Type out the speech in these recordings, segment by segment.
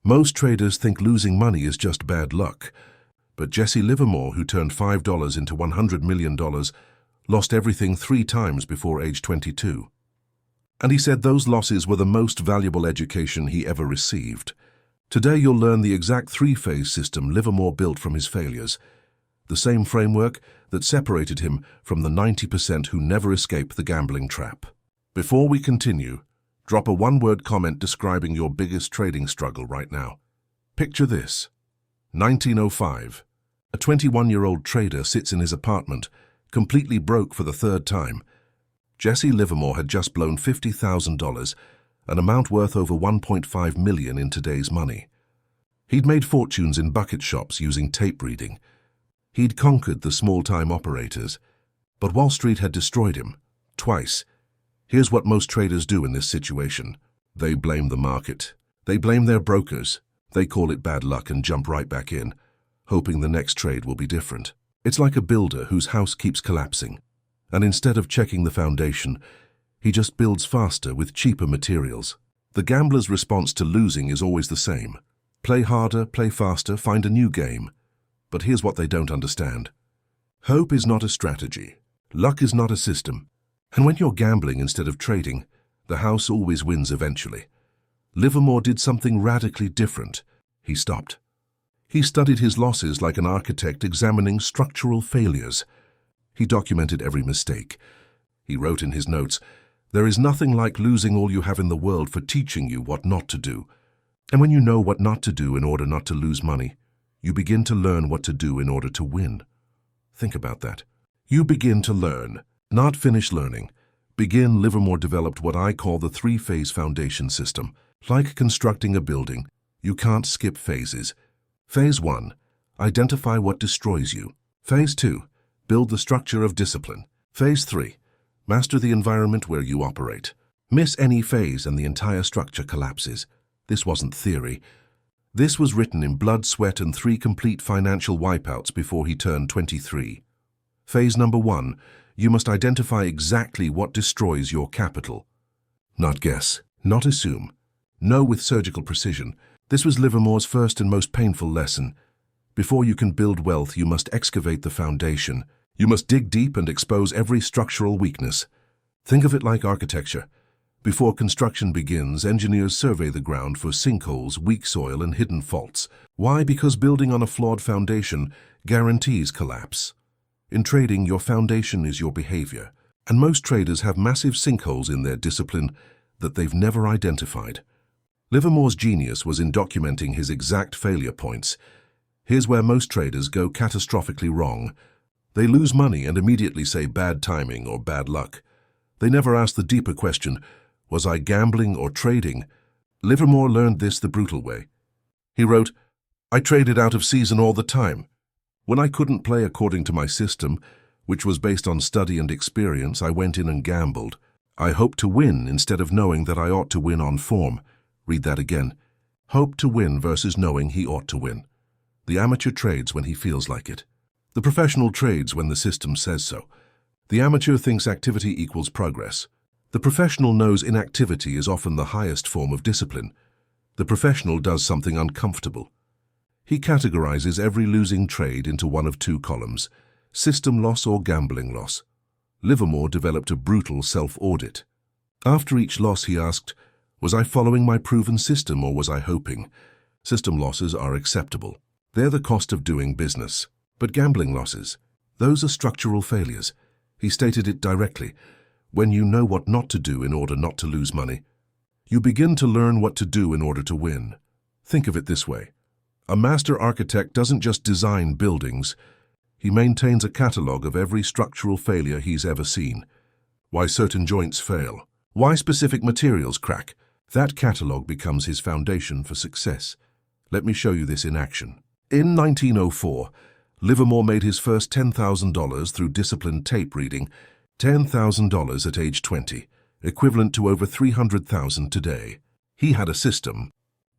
Most traders think losing money is just bad luck, but Jesse Livermore, who turned $5 into $100 million, lost everything 3 times before age 22. And he said those losses were the most valuable education he ever received. Today you'll learn the exact 3-phase system Livermore built from his failures, the same framework that separated him from the 90% who never escape the gambling trap. Before we continue, drop a one-word comment describing your biggest trading struggle right now. Picture this. 1905. A 21-year-old trader sits in his apartment, completely broke for the 3rd time. Jesse Livermore had just blown $50,000, an amount worth over $1.5 million in today's money. He'd made fortunes in bucket shops using tape reading. He'd conquered the small-time operators, but Wall Street had destroyed him, twice. Here's what most traders do in this situation. They blame the market. They blame their brokers. They call it bad luck and jump right back in, hoping the next trade will be different. It's like a builder whose house keeps collapsing, and instead of checking the foundation, he just builds faster with cheaper materials. The gambler's response to losing is always the same. Play harder, play faster, find a new game. But here's what they don't understand. Hope is not a strategy. Luck is not a system. And when you're gambling instead of trading, the house always wins eventually. Livermore did something radically different. He stopped. He studied his losses like an architect examining structural failures. He documented every mistake. He wrote in his notes, "There is nothing like losing all you have in the world for teaching you what not to do. And when you know what not to do in order not to lose money, you begin to learn what to do in order to win." Think about that. You begin to learn, not finish learning. Begin. Livermore developed what I call the 3-phase foundation system. Like constructing a building, you can't skip phases. Phase 1, identify what destroys you. Phase 2, build the structure of discipline. Phase 3, master the environment where you operate. Miss any phase and the entire structure collapses. This wasn't theory. This was written in blood, sweat, and 3 complete financial wipeouts before he turned 23. Phase number 1, you must identify exactly what destroys your capital. Not guess, not assume. Know with surgical precision. This was Livermore's first and most painful lesson. Before you can build wealth, you must excavate the foundation. You must dig deep and expose every structural weakness. Think of it like architecture. Before construction begins, engineers survey the ground for sinkholes, weak soil, and hidden faults. Why? Because building on a flawed foundation guarantees collapse. In trading, your foundation is your behavior, and most traders have massive sinkholes in their discipline that they've never identified. Livermore's genius was in documenting his exact failure points. Here's where most traders go catastrophically wrong. They lose money and immediately say bad timing or bad luck. They never ask the deeper question, was I gambling or trading? Livermore learned this the brutal way. He wrote, "I traded out of season all the time. When I couldn't play according to my system, which was based on study and experience, I went in and gambled. I hoped to win instead of knowing that I ought to win on form." Read that again. Hope to win versus knowing he ought to win. The amateur trades when he feels like it. The professional trades when the system says so. The amateur thinks activity equals progress. The professional knows inactivity is often the highest form of discipline. The professional does something uncomfortable. He categorizes every losing trade into one of 2 columns, system loss or gambling loss. Livermore developed a brutal self-audit. After each loss he asked, was I following my proven system or was I hoping? System losses are acceptable. They're the cost of doing business. But gambling losses, those are structural failures. He stated it directly. When you know what not to do in order not to lose money, you begin to learn what to do in order to win. Think of it this way. A master architect doesn't just design buildings. He maintains a catalog of every structural failure he's ever seen. Why certain joints fail. Why specific materials crack. That catalog becomes his foundation for success. Let me show you this in action. In 1904, Livermore made his first $10,000 through disciplined tape reading, $10,000 at age 20, equivalent to over $300,000 today. He had a system.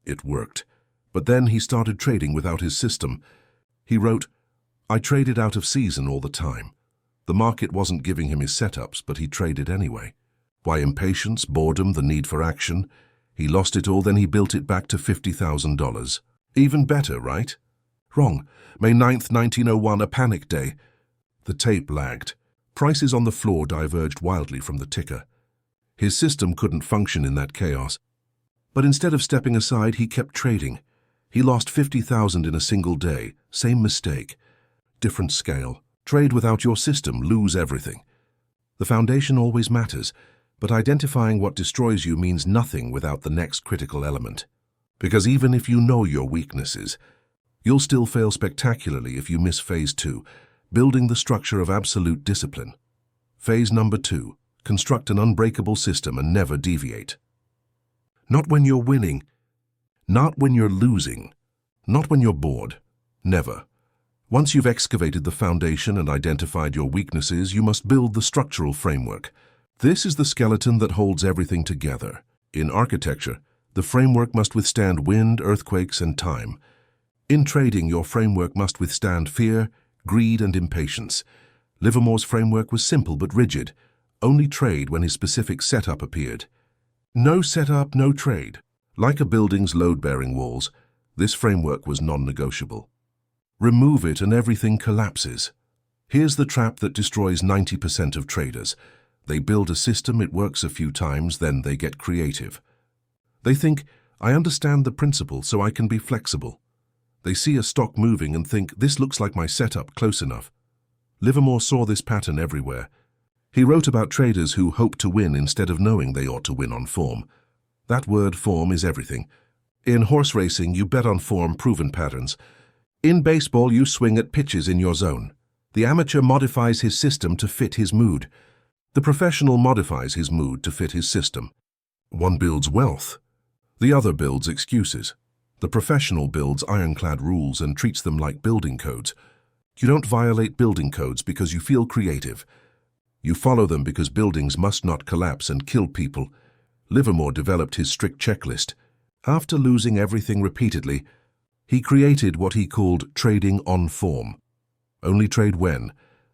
It worked. But then he started trading without his system. He wrote, "I traded out of season all the time. The market wasn't giving him his setups, but he traded anyway. Why impatience, boredom, the need for action? He lost it all, then he built it back to $50,000. Even better, right? Wrong. May 9th, 1901, a panic day. The tape lagged. Prices on the floor diverged wildly from the ticker. His system couldn't function in that chaos. But instead of stepping aside, he kept trading. He lost 50,000 in a single day. Same mistake. Different scale. Trade without your system, lose everything. The foundation always matters, but identifying what destroys you means nothing without the next critical element. Because even if you know your weaknesses, you'll still fail spectacularly if you miss phase 2, building the structure of absolute discipline. Phase number 2, construct an unbreakable system and never deviate. Not when you're winning, not when you're losing, not when you're bored, never. Once you've excavated the foundation and identified your weaknesses, you must build the structural framework. This is the skeleton that holds everything together. In architecture, the framework must withstand wind, earthquakes, and time. In trading, your framework must withstand fear, greed, and impatience. Livermore's framework was simple but rigid. Only trade when his specific setup appeared. No setup, no trade. Like a building's load-bearing walls, this framework was non-negotiable. Remove it and everything collapses. Here's the trap that destroys 90% of traders. They build a system, it works a few times, then they get creative. They think, I understand the principle, so I can be flexible. They see a stock moving and think, this looks like my setup, close enough. Livermore saw this pattern everywhere. He wrote about traders who hope to win instead of knowing they ought to win on form. That word, form, is everything. In horse racing, you bet on form, proven patterns. In baseball, you swing at pitches in your zone. The amateur modifies his system to fit his mood. The professional modifies his mood to fit his system. One builds wealth. The other builds excuses. The professional builds ironclad rules and treats them like building codes. You don't violate building codes because you feel creative. You follow them because buildings must not collapse and kill people. Livermore developed his strict checklist. After losing everything repeatedly, he created what he called trading on form. Only trade when.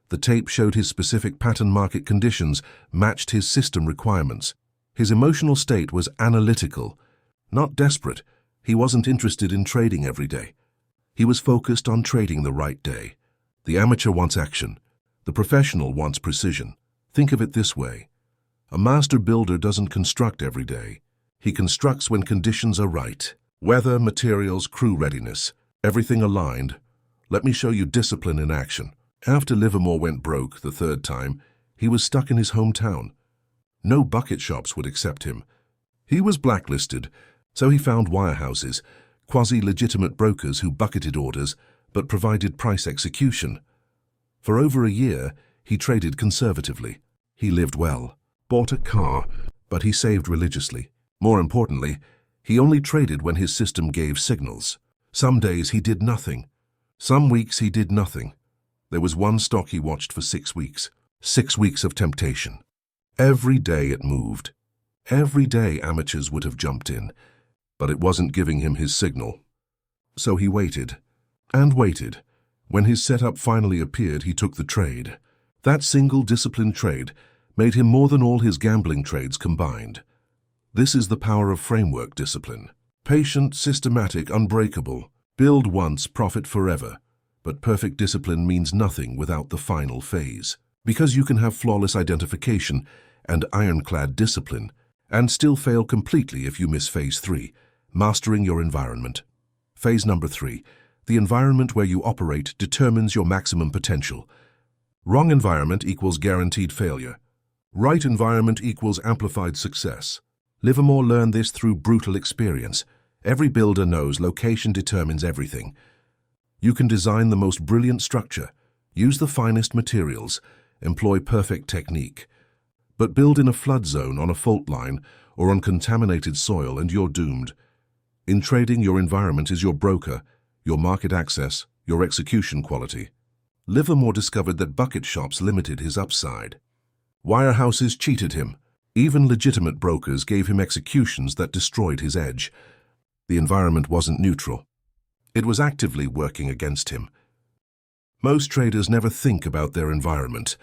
The tape showed his specific pattern market conditions matched his system requirements. His emotional state was analytical, not desperate. He wasn't interested in trading every day. He was focused on trading the right day. The amateur wants action. The professional wants precision. Think of it this way. A master builder doesn't construct every day. He constructs when conditions are right. Weather, materials, crew readiness, everything aligned. Let me show you discipline in action. After Livermore went broke the third time, he was stuck in his hometown. No bucket shops would accept him. He was blacklisted, so he found wirehouses, quasi-legitimate brokers who bucketed orders but provided price execution. For over a year, he traded conservatively. He lived well, bought a car, but he saved religiously. More importantly, he only traded when his system gave signals. Some days he did nothing. Some weeks he did nothing. There was one stock he watched for 6 weeks. 6 weeks of temptation. Every day it moved. Every day amateurs would have jumped in, but it wasn't giving him his signal. So he waited, and waited. When his setup finally appeared, he took the trade. That single disciplined trade made him more than all his gambling trades combined. This is the power of framework discipline. Patient, systematic, unbreakable. Build once, profit forever. But perfect discipline means nothing without the final phase. Because you can have flawless identification and ironclad discipline, and still fail completely if you miss phase 3, mastering your environment. Phase number 3, the environment where you operate determines your maximum potential. Wrong environment equals guaranteed failure. Right environment equals amplified success. Livermore learned this through brutal experience. Every builder knows location determines everything. You can design the most brilliant structure, use the finest materials, employ perfect technique. But build in a flood zone, on a fault line, or on contaminated soil, and you're doomed. In trading, your environment is your broker, your market access, your execution quality. Livermore discovered that bucket shops limited his upside. Wirehouses cheated him. Even legitimate brokers gave him executions that destroyed his edge. The environment wasn't neutral. It was actively working against him. Most traders never think about their environment.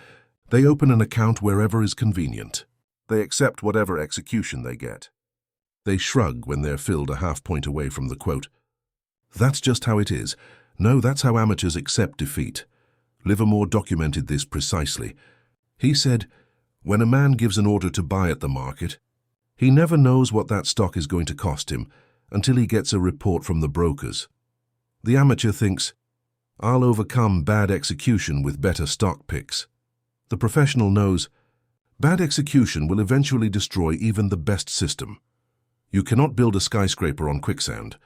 They open an account wherever is convenient. They accept whatever execution they get. They shrug when they're filled a half point away from the quote. That's just how it is. No, that's how amateurs accept defeat. Livermore documented this precisely. He said, when a man gives an order to buy at the market, he never knows what that stock is going to cost him until he gets a report from the brokers. The amateur thinks, I'll overcome bad execution with better stock picks. The professional knows, bad execution will eventually destroy even the best system. You cannot build a skyscraper on quicksand.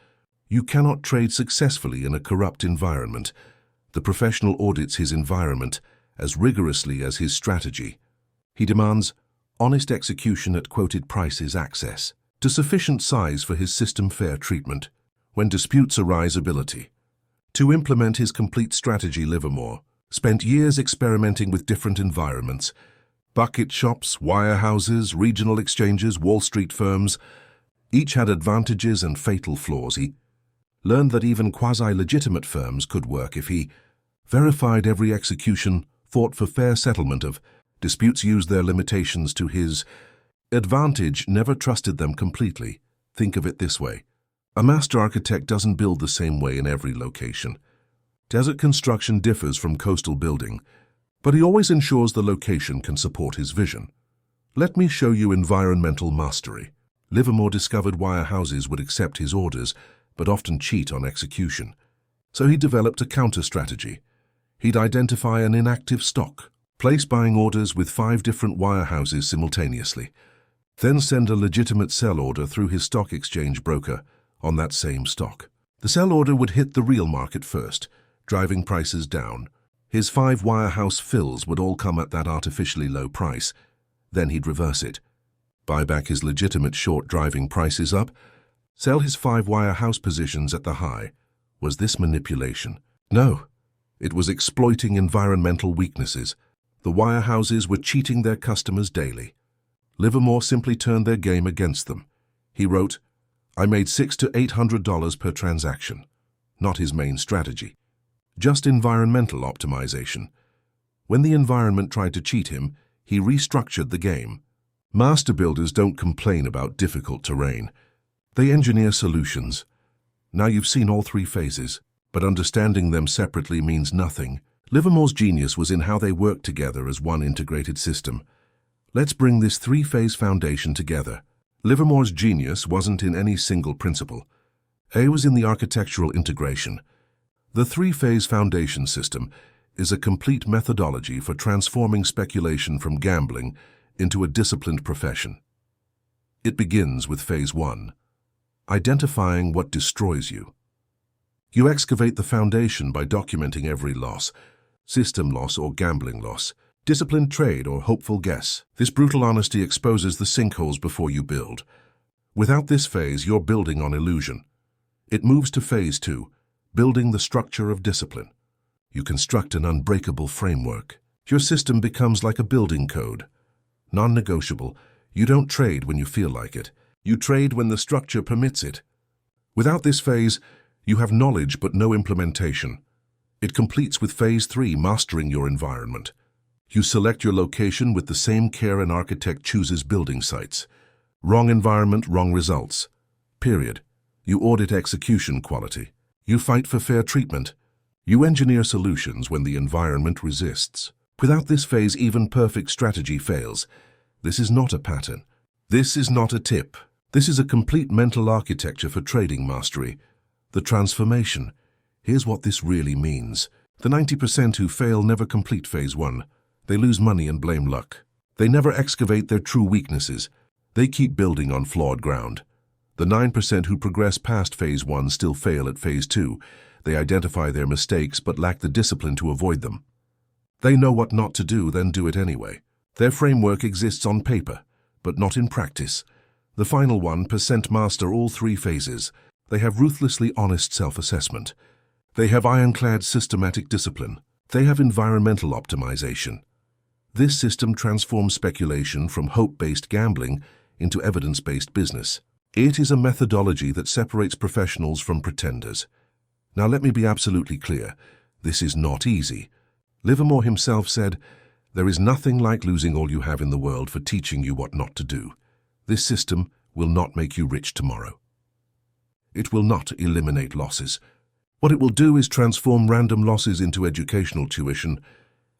You cannot trade successfully in a corrupt environment. The professional audits his environment as rigorously as his strategy. He demands honest execution at quoted prices, access to sufficient size for his system fair treatment. When disputes arise, ability to implement his complete strategy. Livermore spent years experimenting with different environments, bucket shops, wirehouses, regional exchanges, Wall Street firms. Each had advantages and fatal flaws. He learned that even quasi-legitimate firms could work if he verified every execution, fought for fair settlement of disputes, used their limitations to his advantage, never trusted them completely. Think of it this way. A master architect doesn't build the same way in every location. Desert construction differs from coastal building, but he always ensures the location can support his vision. Let me show you environmental mastery. Livermore discovered wirehouses would accept his orders, but often cheat on execution. So he developed a counter-strategy. He'd identify an inactive stock, place buying orders with 5 different wirehouses simultaneously, then send a legitimate sell order through his stock exchange broker on that same stock. The sell order would hit the real market first, driving prices down. His 5 wirehouse fills would all come at that artificially low price. Then he'd reverse it, buy back his legitimate short, driving prices up, sell his 5 wirehouse positions at the high. Was this manipulation? No. It was exploiting environmental weaknesses. The wirehouses were cheating their customers daily. Livermore simply turned their game against them. He wrote, I made $600 to $800 per transaction. Not his main strategy. Just environmental optimization. When the environment tried to cheat him, he restructured the game. Master builders don't complain about difficult terrain. They engineer solutions. Now you've seen all 3 phases, but understanding them separately means nothing. Livermore's genius was in how they worked together as one integrated system. Let's bring this 3-phase foundation together. Livermore's genius wasn't in any single principle. A was in the architectural integration. The 3-phase foundation system is a complete methodology for transforming speculation from gambling into a disciplined profession. It begins with phase 1, identifying what destroys you. You excavate the foundation by documenting every loss, system loss or gambling loss, disciplined trade or hopeful guess. This brutal honesty exposes the sinkholes before you build. Without this phase, you're building on illusion. It moves to phase 2, building the structure of discipline. You construct an unbreakable framework. Your system becomes like a building code. Non-negotiable. You don't trade when you feel like it. You trade when the structure permits it. Without this phase, you have knowledge but no implementation. It completes with phase 3, mastering your environment. You select your location with the same care an architect chooses building sites. Wrong environment, wrong results. Period. You audit execution quality. You fight for fair treatment. You engineer solutions when the environment resists. Without this phase, even perfect strategy fails. This is not a pattern. This is not a tip. This is a complete mental architecture for trading mastery. The transformation. Here's what this really means. The 90% who fail never complete phase 1. They lose money and blame luck. They never excavate their true weaknesses. They keep building on flawed ground. The 9% who progress past phase 1 still fail at phase 2. They identify their mistakes but lack the discipline to avoid them. They know what not to do, then do it anyway. Their framework exists on paper, but not in practice. The final 1% master all 3 phases. They have ruthlessly honest self-assessment. They have ironclad systematic discipline. They have environmental optimization. This system transforms speculation from hope-based gambling into evidence-based business. It is a methodology that separates professionals from pretenders. Now let me be absolutely clear. This is not easy. Livermore himself said, "There is nothing like losing all you have in the world for teaching you what not to do." This system, will not make you rich tomorrow. It will not eliminate losses. What it will do is transform random losses into educational tuition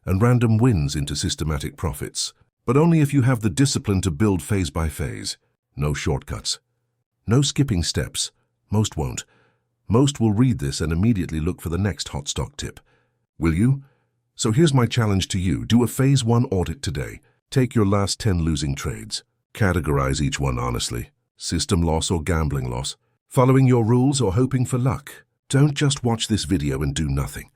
and random wins into systematic profits. But only if you have the discipline to build phase by phase. No shortcuts. No skipping steps. Most won't. Most will read this and immediately look for the next hot stock tip. Will you? So here's my challenge to you. Do a phase 1 audit today. Take your last 10 losing trades. Categorize each one honestly. System loss or gambling loss. Following your rules or hoping for luck. Don't just watch this video and do nothing.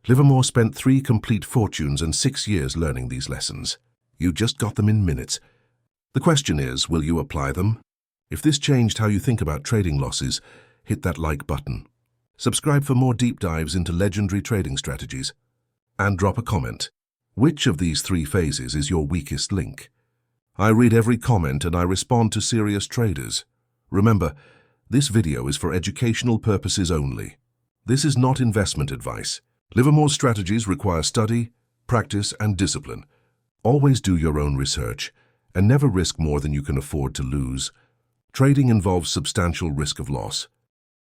Livermore spent 3 complete fortunes and 6 years learning these lessons. You just got them in minutes. The question is, will you apply them? If this changed how you think about trading losses, hit that like button. Subscribe for more deep dives into legendary trading strategies. And drop a comment. Which of these 3 phases is your weakest link? I read every comment and I respond to serious traders. Remember, this video is for educational purposes only. This is not investment advice. Livermore's strategies require study, practice, and discipline. Always do your own research and never risk more than you can afford to lose. Trading involves substantial risk of loss.